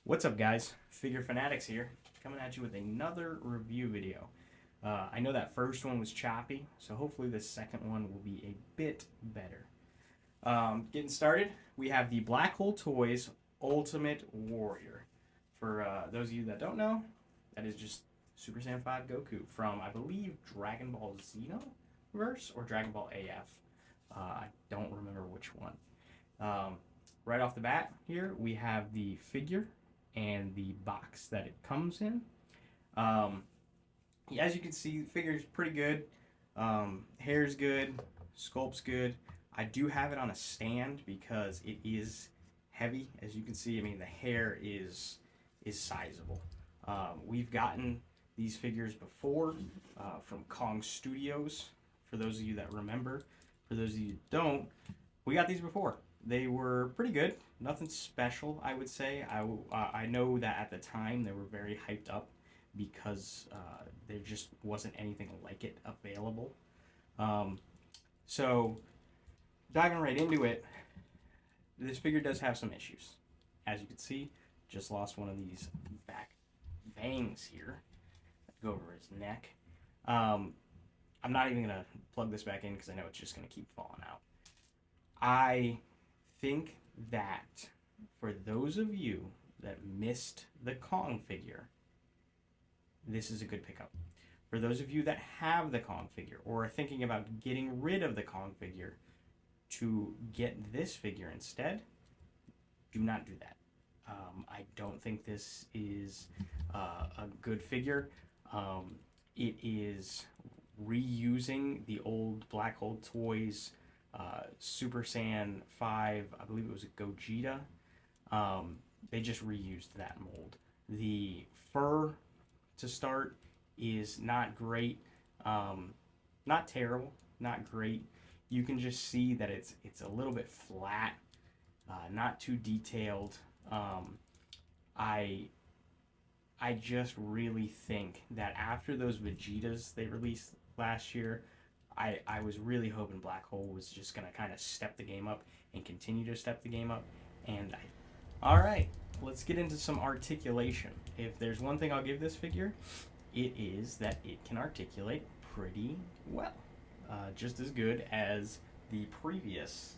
What's up, guys? Figure Fanatics here, coming at you with another review video. I know that first one was choppy, so hopefully the second one will be a bit better. Getting started, we have the Black Hole Toys Ultimate Warrior. For those of you that don't know, that is just Super Saiyan 5 Goku from, I believe, Dragon Ball Xenoverse or Dragon Ball AF. I don't remember which one. Right off the bat here, we have the figure and the box that it comes in. As you can see, the figure is pretty good. Hair's good, sculpt's good. I do have it on a stand because it is heavy. As you can see, I mean, the hair is sizable. We've gotten these figures before from Kong Studios. For those of you that remember, for those of you who don't, we got these before. They were pretty good. Nothing special, I would say. I know that at the time they were very hyped up because there just wasn't anything like it available. So diving right into it, this figure does have some issues. As you can see, just lost one of these back bangs here that go over his neck. I'm not even going to plug this back in because I know it's just going to keep falling out. I think that for those of you that missed the Kong figure, this is a good pickup. For those of you that have the Kong figure or are thinking about getting rid of the Kong figure to get this figure instead, do not do that. I don't think this is a good figure. It is reusing the old Black Hole Toys Super Saiyan 5, I believe it was a Gogeta. They just reused that mold. The fur to start is not great, not terrible, not great. You can just see that it's a little bit flat, not too detailed. I just really think that after those Vegetas they released last year, I was really hoping Black Hole was just going to kind of step the game up and continue to step the game up. All right, let's get into some articulation. If there's one thing I'll give this figure, it is that it can articulate pretty well. Just as good as the previous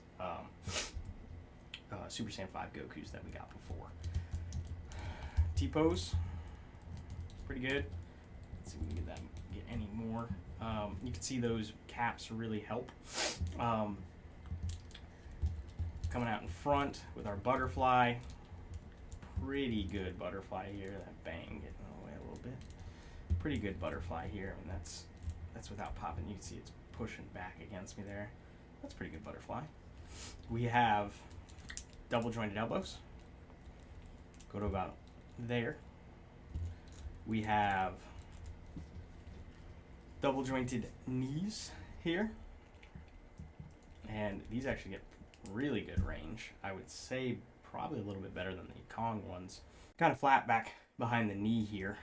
Super Saiyan 5 Gokus that we got before. T-pose, pretty good. Let's see if we can get any more. You can see those caps really help. Coming out in front with our butterfly. Pretty good butterfly here. That bang getting away a little bit. Pretty good butterfly here. I mean, that's without popping. You can see it's pushing back against me there. That's pretty good butterfly. We have double jointed elbows. Go to about there. We have double jointed knees here, and these actually get really good range. I would say probably a little bit better than the Kong ones. Kind of flat back behind the knee here.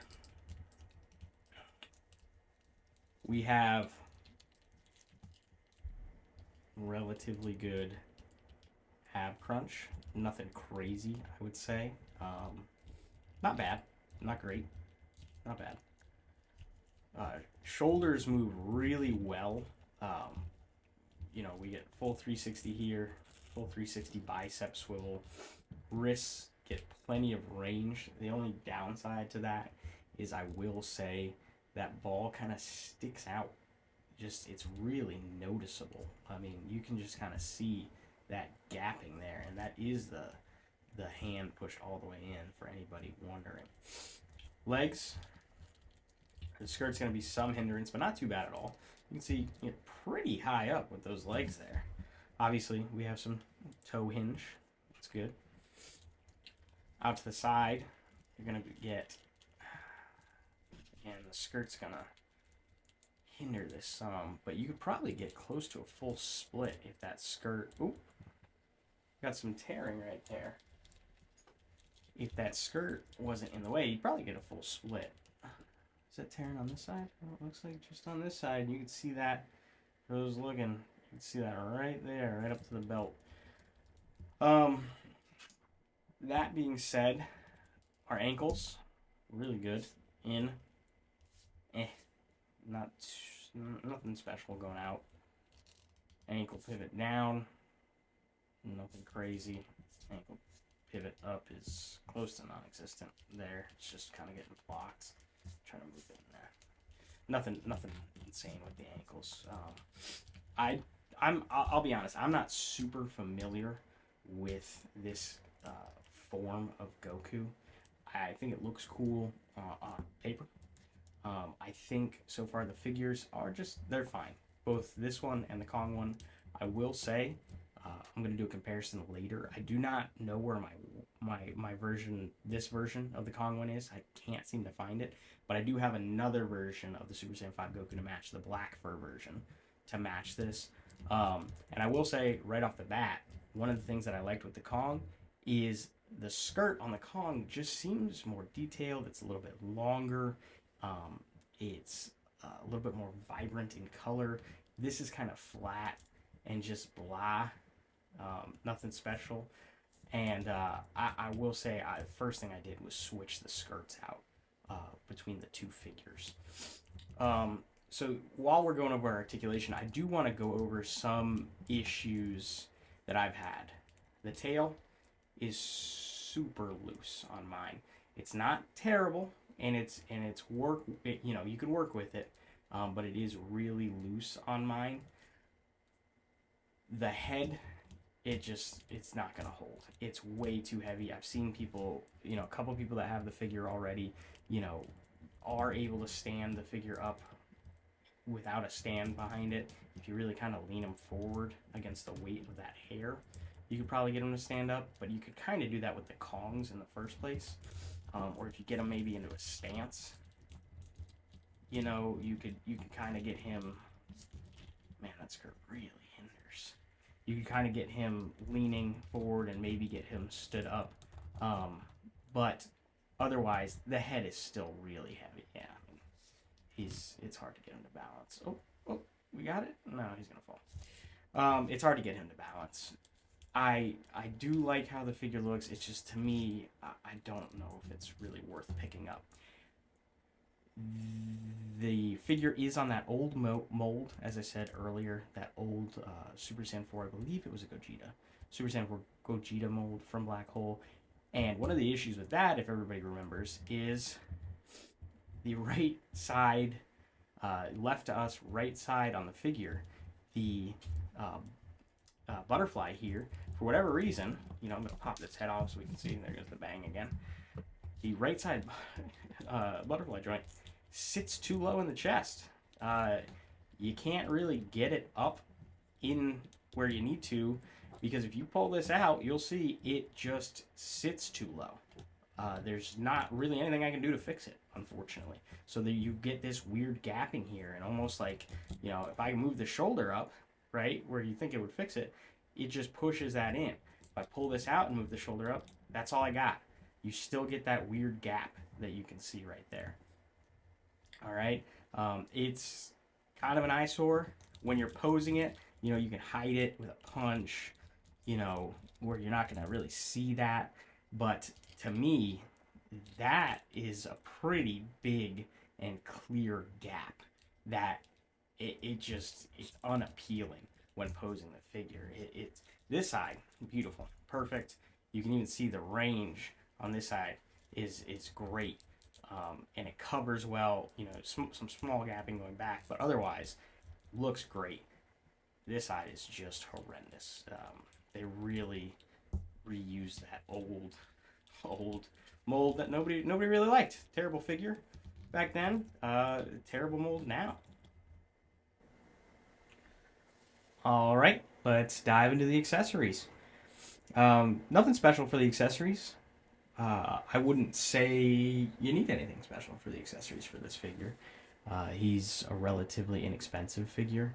We have relatively good ab crunch. Nothing crazy, I would say. Not bad, not great, not bad. Shoulders move really well. We get full 360 here, full 360 bicep swivel. Wrists get plenty of range. The only downside to that is I will say that ball kind of sticks out. It's really noticeable. I mean, you can just kind of see that gapping there, and that is the hand pushed all the way in for anybody wondering. Legs. The skirt's going to be some hindrance, but not too bad at all. You can see pretty high up with those legs there. Obviously, we have some toe hinge. That's good. Out to the side, you're going to get, again, the skirt's going to hinder this some, but you could probably get close to a full split if that skirt, got some tearing right there. If that skirt wasn't in the way, you'd probably get a full split. Is that tearing on this side? Oh, it looks like just on this side. You can see that. For those looking, you can see that right there, right up to the belt. That being said, Our ankles, really good. In, not nothing special going out. Ankle pivot down, nothing crazy. Ankle pivot up is close to non-existent. There, it's just kind of getting blocked. Trying to move it in there. Nothing insane with the ankles. I'll be honest. I'm not super familiar with this form of Goku. I think it looks cool on paper. I think so far the figures are they're fine. Both this one and the Kong one. I will say, I'm going to do a comparison later. I do not know where my version, this version of the Kong one is. I can't seem to find it. But I do have another version of the Super Saiyan 5 Goku to match the black fur version to match this. And I will say right off the bat, one of the things that I liked with the Kong is the skirt on the Kong just seems more detailed. It's a little bit longer. It's a little bit more vibrant in color. This is kind of flat and just blah. Nothing special. And I will say, first thing I did was switch the skirts out between the two figures. So while we're going over articulation, I do want to go over some issues that I've had. The tail is super loose on mine. It's not terrible, and it's you can work with it, but it is really loose on mine. The head, it's not gonna hold. It's way too heavy. I've seen people, a couple people that have the figure already, are able to stand the figure up without a stand behind it. If you really kind of lean them forward against the weight of that hair, you could probably get them to stand up, but you could kind of do that with the Kongs in the first place. Or if you get him maybe into a stance, you could kind of get him, man, that skirt really hinders. You could kind of get him leaning forward and maybe get him stood up. But otherwise, the head is still really heavy. Yeah, it's hard to get him to balance. Oh, we got it? No, he's gonna fall. It's hard to get him to balance. I do like how the figure looks. It's just, to me, I don't know if it's really worth picking up. The figure is on that old mold, as I said earlier, that old Super Saiyan 4, I believe it was a Gogeta. Super Saiyan 4 Gogeta mold from Black Hole. And one of the issues with that, if everybody remembers, is the right side, left to us, right side on the figure, the butterfly here, for whatever reason, I'm going to pop this head off so we can see. There goes the bang again. The right side butterfly joint sits too low in the chest. You can't really get it up in where you need to, because if you pull this out, you'll see it just sits too low. There's not really anything I can do to fix it, unfortunately. So that you get this weird gapping here, and almost like, if I move the shoulder up, right, where you think it would fix it, it just pushes that in. If I pull this out and move the shoulder up, that's all I got. You still get that weird gap that you can see right there. All right, it's kind of an eyesore when you're posing it. You can hide it with a punch, where you're not going to really see that. But to me, that is a pretty big and clear gap that it's unappealing when posing the figure. It's this side, beautiful, perfect. You can even see the range on this side is great. And it covers well, some small gapping going back, but otherwise looks great. This side is just horrendous. They really reused that old mold that nobody really liked. Terrible figure back then. Terrible mold now. All right, let's dive into the accessories. Nothing special for the accessories. I wouldn't say you need anything special for the accessories for this figure. He's a relatively inexpensive figure.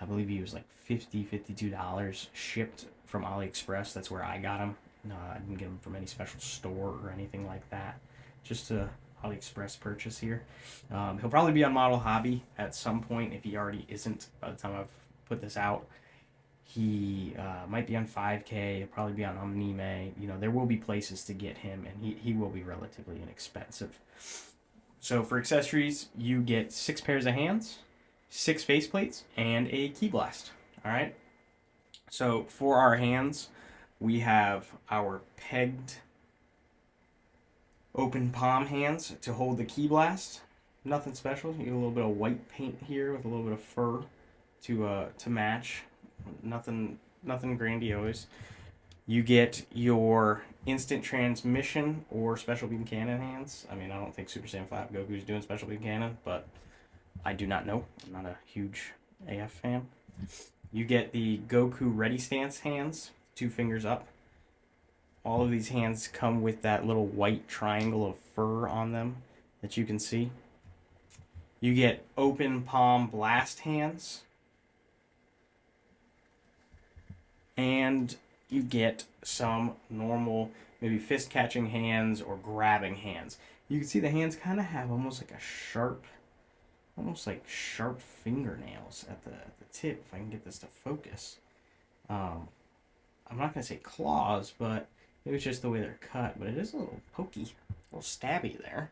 I believe he was like $52 shipped from AliExpress. That's where I got him. I didn't get him from any special store or anything like that. Just a AliExpress purchase here. He'll probably be on Model Hobby at some point if he already isn't by the time I've put this out. He might be on 5K. He'll probably be on Omnime. You know, there will be places to get him, and he will be relatively inexpensive. So for accessories, you get 6 pairs of hands, 6 faceplates, and a key blast. All right. So for our hands, we have our pegged open palm hands to hold the key blast. Nothing special. You get a little bit of white paint here with a little bit of fur to match. Nothing grandiose. You get your instant transmission or special beam cannon hands. I mean, I don't think Super Saiyan 5 Goku is doing special beam cannon, but I do not know. I'm not a huge AF fan. You get the Goku ready stance hands, 2 fingers up. All of these hands come with that little white triangle of fur on them that you can see. You get open palm blast hands. And you get some normal, maybe fist catching hands or grabbing hands. You can see the hands kind of have almost like sharp fingernails at the tip. If I can get this to focus, I'm not gonna say claws, but it was just the way they're cut. But it is a little pokey, a little stabby there.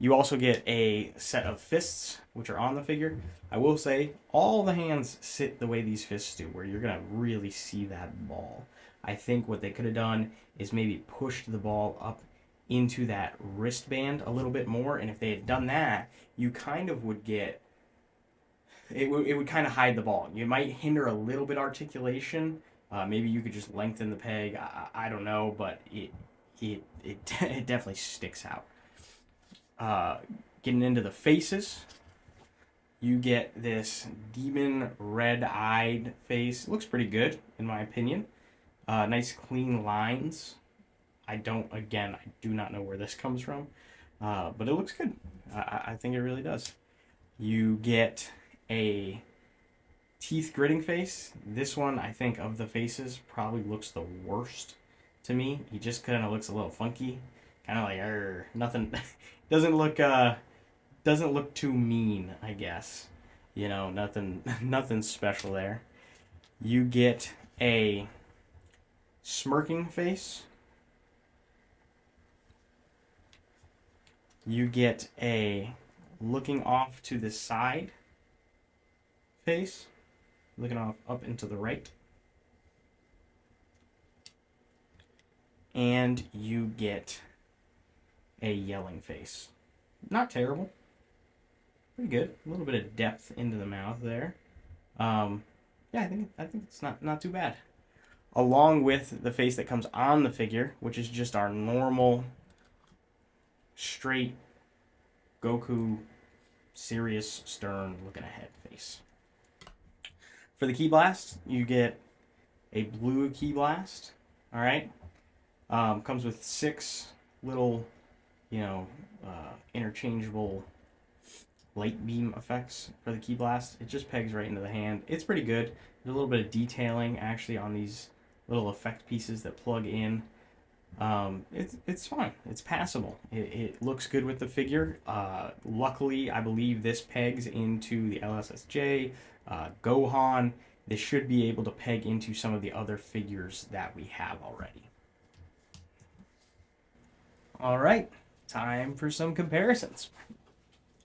You also get a set of fists, which are on the figure. I will say, all the hands sit the way these fists do, where you're going to really see that ball. I think what they could have done is maybe pushed the ball up into that wristband a little bit more, and if they had done that, you kind of would get... It would kind of hide the ball. You might hinder a little bit articulation. Maybe you could just lengthen the peg. I don't know, but it definitely sticks out. Getting into the faces, you get this demon red-eyed face. It looks pretty good, in my opinion. Nice clean lines. I do not know where this comes from, but it looks good. I think it really does. You get a teeth gritting face. This one, I think, of the faces, probably looks the worst to me. He just kind of looks a little funky. Kind of like, nothing... Doesn't look too mean, I guess. You know, nothing special there. You get a smirking face. You get a looking off to the side face, looking off up into the right. And you get a yelling face. Not terrible. Pretty good. A little bit of depth into the mouth there. Yeah, I think it's not too bad. Along with the face that comes on the figure, which is just our normal, straight Goku, serious, stern, looking ahead face. For the key blast, you get a blue key blast. All right. Comes with 6 little, interchangeable light beam effects for the key blast. It just pegs right into the hand. It's pretty good. There's a little bit of detailing actually on these little effect pieces that plug in. It's fine. It's passable. It looks good with the figure. Luckily, I believe this pegs into the LSSJ, Gohan. This should be able to peg into some of the other figures that we have already. All right, time for some comparisons.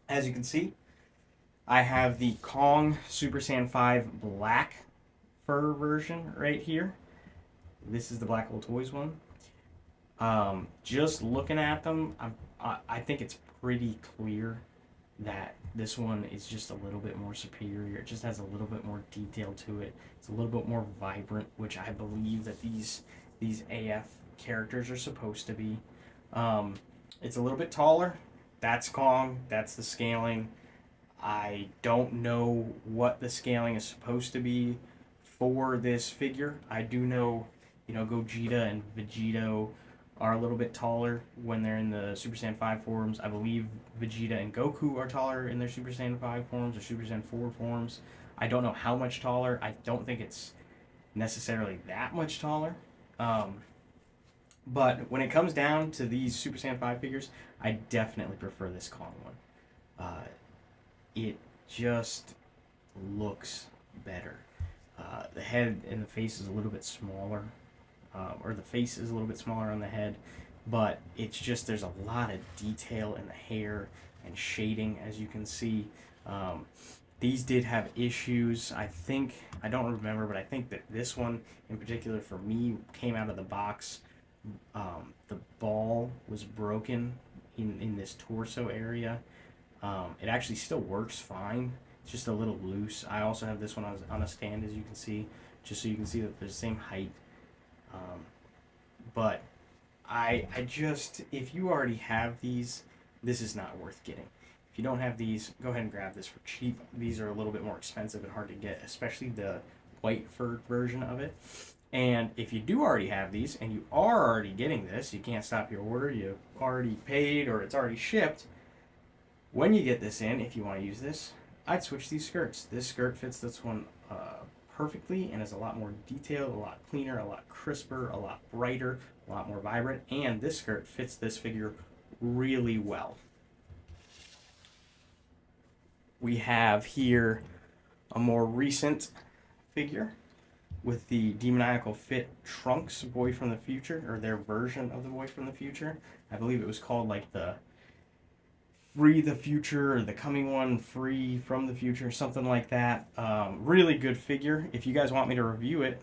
As you can see, I have the Kong Super Saiyan 5 black fur version right here. This is the Black Hole Toys one. Just looking at them, I think it's pretty clear that this one is just a little bit more superior. It just has a little bit more detail to it. It's a little bit more vibrant, which I believe that these AF characters are supposed to be. It's a little bit taller. That's Kong. That's the scaling. I don't know what the scaling is supposed to be for this figure. I do know, Gogeta and Vegito are a little bit taller when they're in the Super Saiyan 5 forms. I believe Vegeta and Goku are taller in their Super Saiyan 5 forms or Super Saiyan 4 forms. I don't know how much taller. I don't think it's necessarily that much taller. But when it comes down to these Super Saiyan 5 figures, I definitely prefer this Kong one. It just looks better. The head and the face is a little bit smaller, or the face is a little bit smaller on the head, but it's just there's a lot of detail in the hair and shading, as you can see. These did have issues. I think, I don't remember, but I think that this one in particular for me came out of the box. The ball was broken in this torso area. It actually still works fine. It's just a little loose. I also have this one on a stand, as you can see, just so you can see that they're the same height. But I just, if you already have these, this is not worth getting. If you don't have these, go ahead and grab this for cheap. These are a little bit more expensive and hard to get, especially the white fur version of it. And if you do already have these and you are already getting this, you can't stop your order, you already paid or it's already shipped. When you get this in, if you want to use this, I'd switch these skirts. This skirt fits this one perfectly and is a lot more detailed, a lot cleaner, a lot crisper, a lot brighter, a lot more vibrant, and this skirt fits this figure really well. We have here a more recent figure with the demoniacal fit Trunks Boy from the Future, or their version of the Boy from the Future. I believe it was called like the Free the Future, or the coming one Free from the Future, something like that. Really good figure. If you guys want me to review it,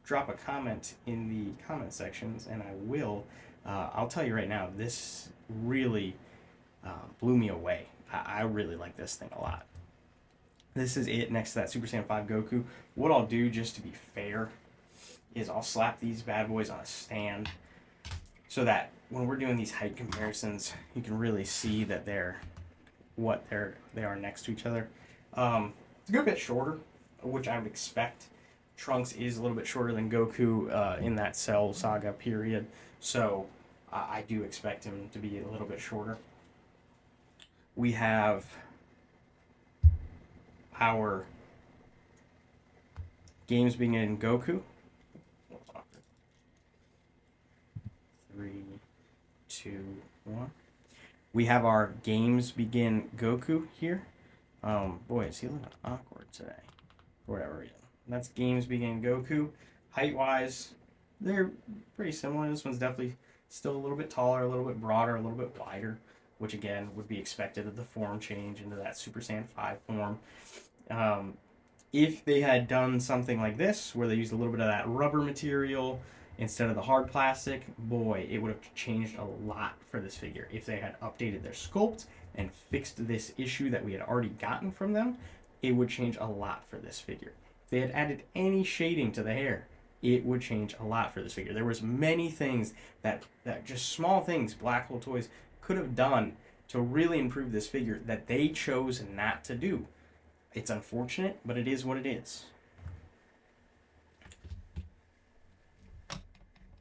drop a comment in the comment sections and I will. I'll tell you right now, this really blew me away. I really like this thing a lot. This is it next to that Super Saiyan 5 Goku. What I'll do, just to be fair, is I'll slap these bad boys on a stand so that when we're doing these height comparisons, you can really see that they are next to each other. It's a good bit shorter, which I would expect. Trunks is a little bit shorter than Goku in that Cell Saga period, so I do expect him to be a little bit shorter. We have our Games Begin Goku. 3, 2, 1. We have our Games Begin Goku here. Boy, is he looking awkward today, for whatever reason. That's Games Begin Goku. Height-wise, they're pretty similar. This one's definitely still a little bit taller, a little bit broader, a little bit wider, which again would be expected of the form change into that Super Saiyan 5 form. If they had done something like this, where they used a little bit of that rubber material instead of the hard plastic, boy, it would have changed a lot for this figure. If they had updated their sculpt and fixed this issue that we had already gotten from them, it would change a lot for this figure. If they had added any shading to the hair, it would change a lot for this figure. There was many things that just small things Black Hole Toys could have done to really improve this figure that they chose not to do. It's unfortunate, but it is what it is.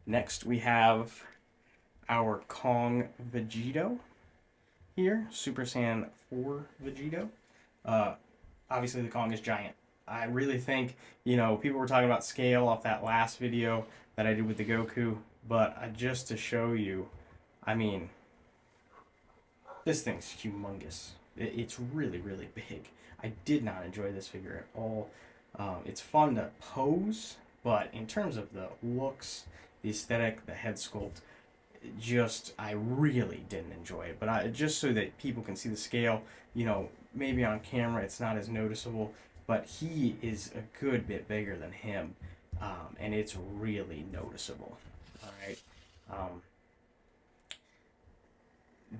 Next, we have our Kong Vegito here, Super Saiyan 4 Vegito. Obviously, the Kong is giant. I really think, people were talking about scale off that last video that I did with the Goku, but just to show you, this thing's humongous. It's really, really big. I did not enjoy this figure at all. It's fun to pose, but in terms of the looks, the aesthetic, the head sculpt, I really didn't enjoy it. But just so that people can see the scale, maybe on camera it's not as noticeable, but he is a good bit bigger than him, and it's really noticeable. All right.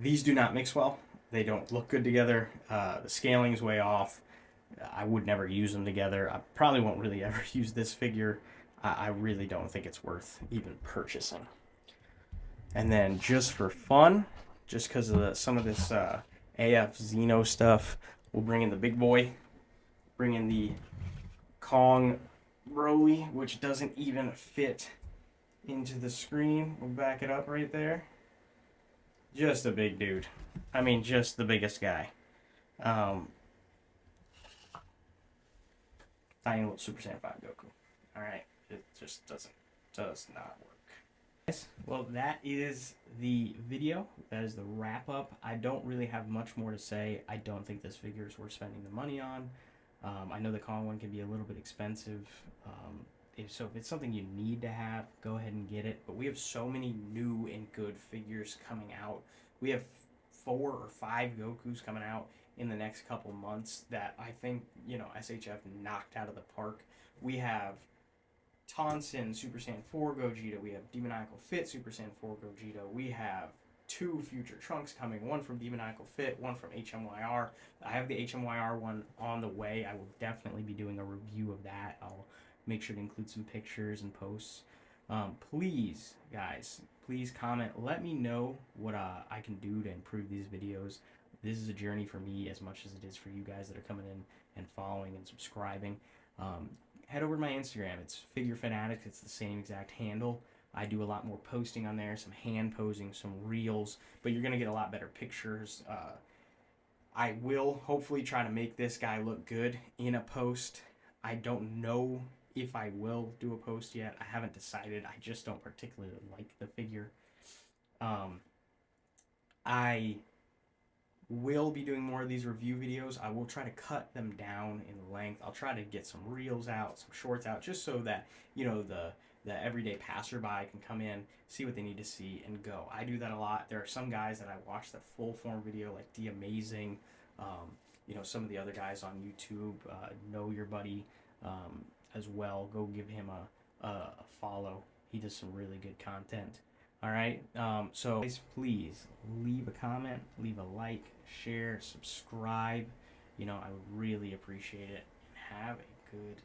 These do not mix well. They don't look good together. The scaling's way off. I would never use them together. I probably won't really ever use this figure. I really don't think it's worth even purchasing. And then just for fun, just because of some of this AF Xeno stuff, we'll bring in the big boy. Bring in the Kong Broly, which doesn't even fit into the screen. We'll back it up right there. Just a big dude. Just the biggest guy. Tiny little Super Saiyan 5 Goku. Alright, it just does not work. Well, that is the video. That is the wrap up. I don't really have much more to say. I don't think this figure is worth spending the money on. I know the Kong one can be a little bit expensive. So if it's something you need to have, go ahead and get it. But we have so many new and good figures coming out. We have 4 or 5 Gokus coming out in the next couple months that I think, SHF knocked out of the park. We have Tonsin Super Saiyan 4 Gogeta. We have Demoniacal Fit Super Saiyan 4 Gogeta. We have 2 future Trunks coming, one from Demoniacal Fit, one from HMYR. I have the HMYR one on the way. I will definitely be doing a review of that. I'll make sure to include some pictures and posts. Please, guys, please comment. Let me know what I can do to improve these videos. This is a journey for me as much as it is for you guys that are coming in and following and subscribing. Head over to my Instagram. It's Figure Fanatics. It's the same exact handle. I do a lot more posting on there, some hand posing, some reels, but you're going to get a lot better pictures. I will hopefully try to make this guy look good in a post. I don't know if I will do a post yet. I haven't decided. I just don't particularly like the figure. I will be doing more of these review videos. I will try to cut them down in length. I'll try to get some reels out, some shorts out, just so that, the everyday passerby can come in, see what they need to see, and go. I do that a lot. There are some guys that I watch the full form video, like The Amazing, some of the other guys on YouTube, Know Your Buddy, as well. Go give him a follow. He does some really good content. All right. So guys, please leave a comment, leave a like, share, subscribe. I would really appreciate it. And have a good